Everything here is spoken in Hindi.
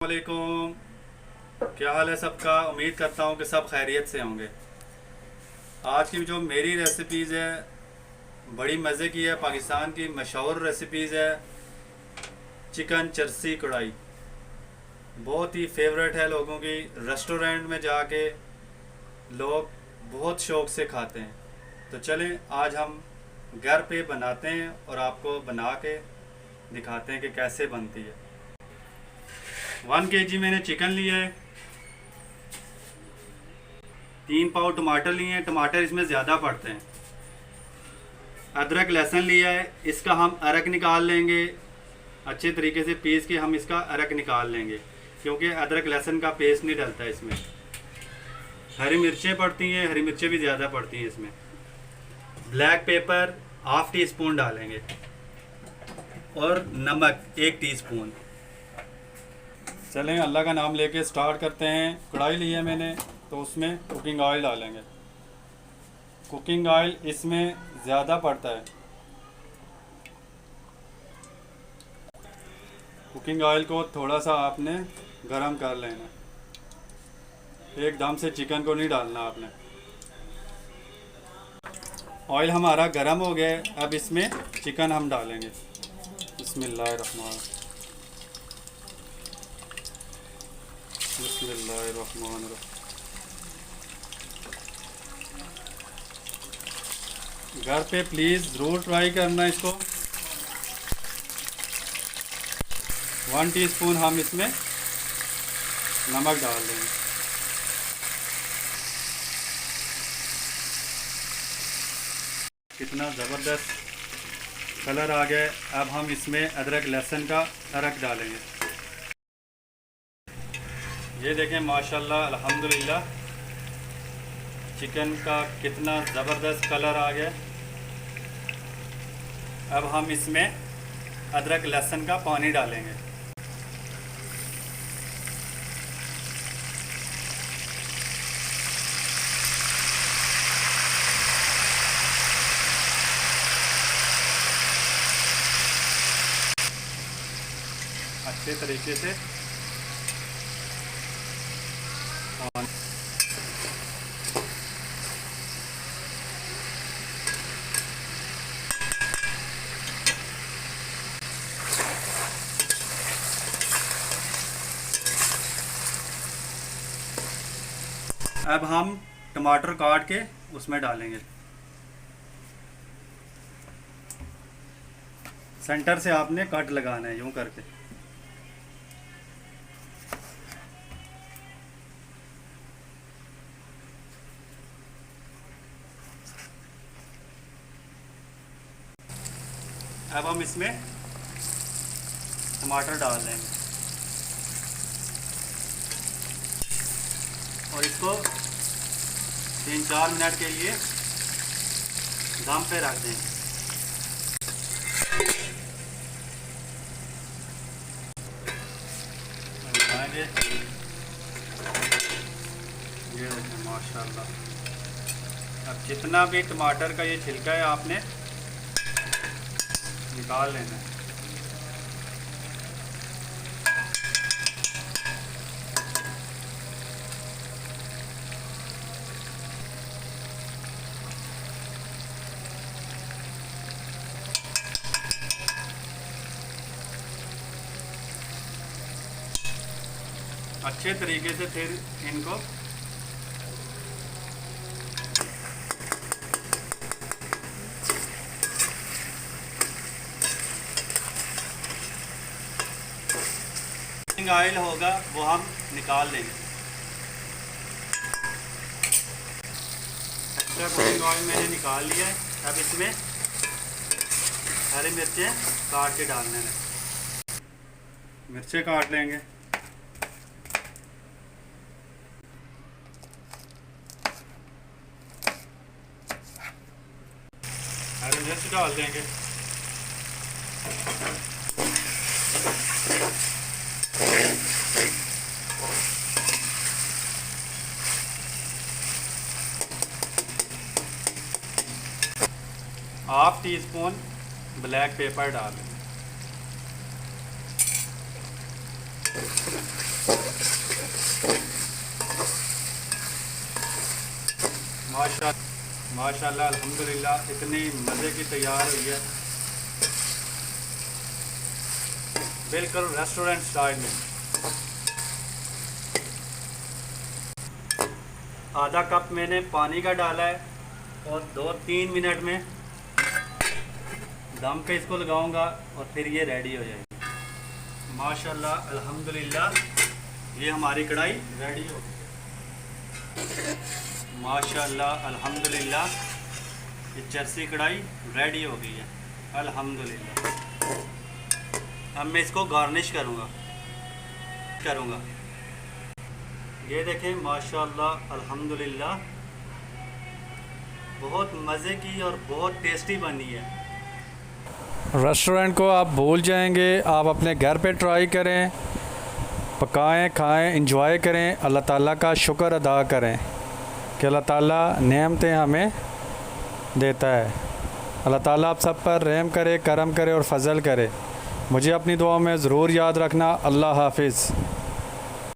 वालेकुम। क्या हाल है सबका। उम्मीद करता हूँ कि सब खैरियत से होंगे। आज की जो मेरी रेसिपीज़ है बड़ी मज़े की है। पाकिस्तान की मशहूर रेसिपीज़ है चिकन चरसी कढ़ाई। बहुत ही फेवरेट है लोगों की। रेस्टोरेंट में जाके लोग बहुत शौक़ से खाते हैं। तो चलें आज हम घर पे बनाते हैं और आपको बना के दिखाते हैं कि कैसे बनती है। 1 kg मैंने चिकन लिया है। 3 पाव टमाटर लिए हैं। टमाटर इसमें ज़्यादा पड़ते हैं। अदरक लहसुन लिया है। इसका हम अरक निकाल लेंगे। अच्छे तरीके से पीस के हम इसका अरक निकाल लेंगे क्योंकि अदरक लहसुन का पेस्ट नहीं डलता इसमें। हरी मिर्चें पड़ती हैं। हरी मिर्चें भी ज़्यादा पड़ती हैं इसमें। ब्लैक पेपर ½ टीस्पून डालेंगे और नमक 1 टीस्पून। चलें अल्लाह का नाम लेके स्टार्ट करते हैं। कढ़ाई ली है मैंने तो उसमें कुकिंग ऑयल डालेंगे। कुकिंग ऑयल इसमें ज़्यादा पड़ता है। कुकिंग ऑयल को थोड़ा सा आपने गरम कर लेना। एकदम से चिकन को नहीं डालना आपने। ऑयल हमारा गरम हो गया है। अब इसमें चिकन हम डालेंगे। बिस्मिल्लाहिर्रहमान बिस्मिल्लाहिर्रहमानिर्रहीम। घर पे प्लीज़ ज़रूर ट्राई करना इसको। 1 टीस्पून हम इसमें नमक डाल देंगे। कितना ज़बरदस्त कलर आ गया। अब हम इसमें अदरक लहसुन का अरक डालेंगे। ये देखें माशाल्लाह अल्हम्दुलिल्लाह चिकन का कितना ज़बरदस्त कलर आ गया। अब हम इसमें अदरक लहसुन का पानी डालेंगे। अच्छे तरीके से अब हम टमाटर काट के उसमें डालेंगे। सेंटर से आपने कट लगाना है यूं करके। अब हम इसमें टमाटर डाल देंगे और इसको 3-4 मिनट के लिए दम पे रख देंगे। उठाएंगे। ये देखें माशाल्लाह। अब जितना भी टमाटर का ये छिलका है आपने निकाल लेना है। अच्छे तरीके से फिर इनको ऑयल होगा वो हम निकाल लेंगे। एक्स्ट्रा कुकिंग ऑयल मैंने निकाल लिया है। अब इसमें हरी मिर्चें काट के डालने हैं। मिर्चें काट लेंगे। हरी मिर्च डाल देंगे। ½ टीस्पून ब्लैक पेपर डालें। माशाल्लाह अल्हम्दुलिल्लाह इतनी मज़े की तैयार हुई है, बिल्कुल रेस्टोरेंट स्टाइल में। आधा कप मैंने पानी का डाला है और 2-3 मिनट में दम पे इसको लगाऊंगा और फिर ये रेडी हो जाएगी। माशाल्लाह अल्हम्दुलिल्लाह ये हमारी कढ़ाई रेडी हो गई। माशाल्लाह अल्हम्दुलिल्लाह ये चरसी कढ़ाई रेडी हो गई है अल्हम्दुलिल्लाह। अब मैं इसको गार्निश करूँगा। ये देखें माशाल्लाह अल्हम्दुलिल्लाह बहुत मज़े की और बहुत टेस्टी बनी है। रेस्टोरेंट को आप भूल जाएंगे, आप अपने घर पे ट्राई करें, पकाएं, खाएं, इंजॉय करें, अल्लाह ताला का शुक्र अदा करें कि अल्लाह ताला नेमतें हमें देता है। अल्लाह ताला आप सब पर रहम करे, करम करे और फजल करे। मुझे अपनी दुआ में ज़रूर याद रखना। अल्लाह हाफिज़।